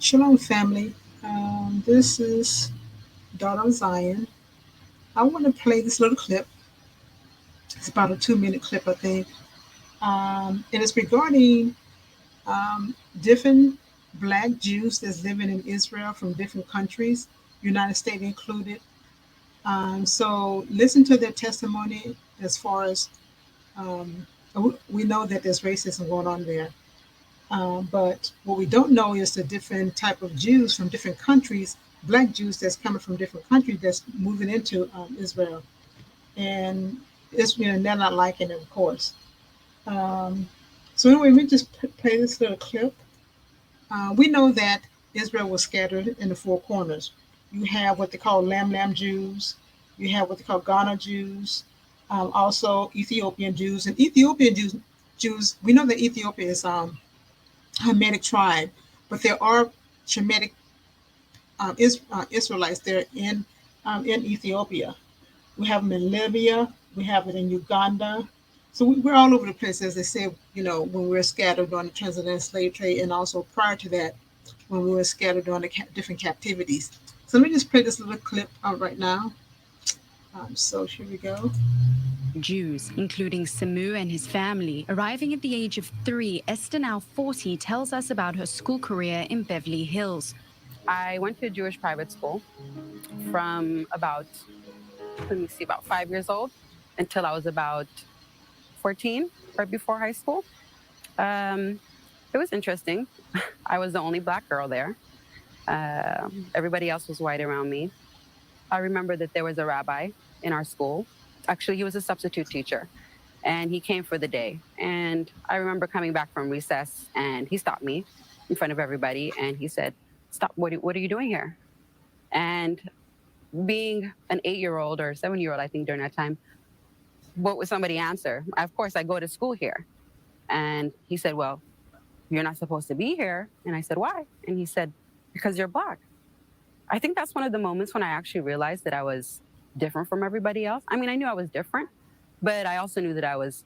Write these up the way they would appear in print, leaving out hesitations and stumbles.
Shalom, family. This is Daughter of Zion. I want to play this little clip. It's about a 2 minute clip, I think. And it's regarding different black Jews that's living in Israel from different countries, United States included. So listen to their testimony as far as um, we know that there's racism going on there. But what we don't know is the different type of Jews from different countries, black Jews that's coming from different countries that's moving into Israel. And Israel, and they're not liking it, of course. Um, so anyway, we just play this little clip. We know that Israel was scattered in the four corners. You have what they call Lam Jews. You have what they call Ghana Jews. Also Ethiopian Jews. And Ethiopian Jews, we know that Ethiopia is Hamitic tribe, but there are Shemitic Israelites there in Ethiopia. We have them in Libya. We have it in Uganda. So we're all over the place, as they say, when we were scattered during the transatlantic slave trade, and also prior to that, when we were scattered during the different captivities. So let me just play this little clip right now. So here we go. Jews, including Samu and his family. Arriving at the age of 3, Esther, now 40, tells us about her school career in Beverly Hills. I went to a Jewish private school from about 5 years old until I was about 14, right before high school. It was interesting. I was the only black girl there. Everybody else was white around me. I remember that there was a rabbi in our school. Actually, he was a substitute teacher, and he came for the day. And I remember coming back from recess, and he stopped me in front of everybody, and he said, "Stop, what are you doing here?" And being an 8-year-old or 7-year-old, I think during that time, what would somebody answer? Of course, I go to school here. And he said, "Well, you're not supposed to be here." And I said, "Why?" And he said, "Because you're black." I think that's one of the moments when I actually realized that I was different from everybody else. I mean, I knew I was different, but I also knew that I was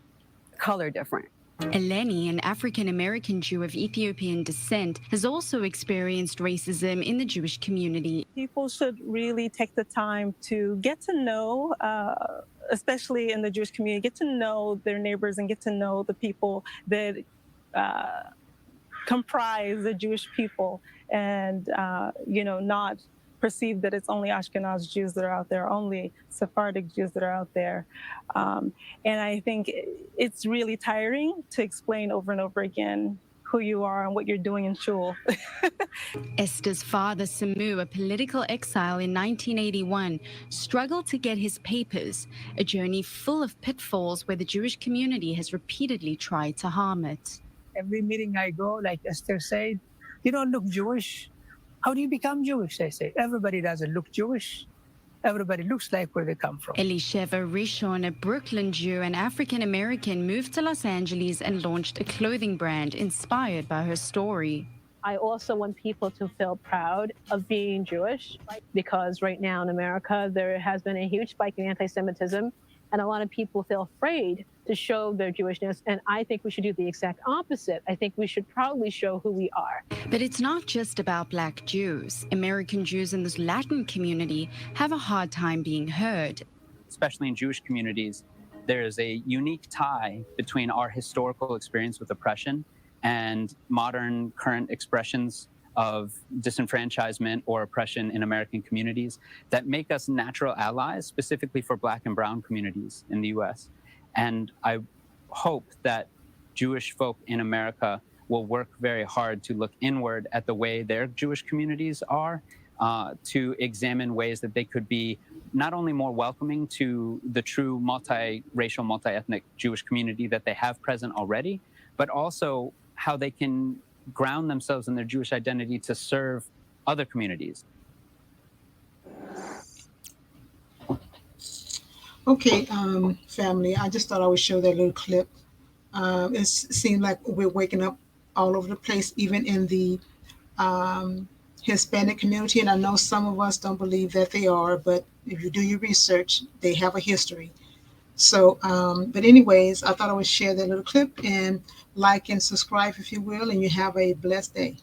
color different. Eleni, an African-American Jew of Ethiopian descent, has also experienced racism in the Jewish community. People should really take the time to get to know, especially in the Jewish community, get to know their neighbors and get to know the people that comprise the Jewish people, and not perceive that it's only Ashkenaz Jews that are out there, only Sephardic Jews that are out there. And I think it's really tiring to explain over and over again who you are and what you're doing in shul. Esther's father, Samu, a political exile in 1981, struggled to get his papers, a journey full of pitfalls where the Jewish community has repeatedly tried to harm it. Every meeting I go, like Esther said, "You don't look Jewish. How do you become Jewish?" They say. Everybody doesn't look Jewish. Everybody looks like where they come from. Elisheva Rishon, a Brooklyn Jew and African-American, moved to Los Angeles and launched a clothing brand inspired by her story. I also want people to feel proud of being Jewish, because right now in America, there has been a huge spike in anti-Semitism, and a lot of people feel afraid to show their Jewishness, and I think we should do the exact opposite. I think we should proudly show who we are. But it's not just about black Jews. American Jews in this Latin community have a hard time being heard. Especially in Jewish communities, there is a unique tie between our historical experience with oppression and modern current expressions of disenfranchisement or oppression in American communities that make us natural allies, specifically for Black and Brown communities in the US. And I hope that Jewish folk in America will work very hard to look inward at the way their Jewish communities are, to examine ways that they could be not only more welcoming to the true multiracial, multi-ethnic Jewish community that they have present already, but also how they can ground themselves in their Jewish identity to serve other communities. Okay, family, I just thought I would show that little clip. It seems like we're waking up all over the place, even in the Hispanic community. And I know some of us don't believe that they are, but if you do your research, they have a history. So, but anyways, I thought I would share that little clip, and like and subscribe if you will, and you have a blessed day.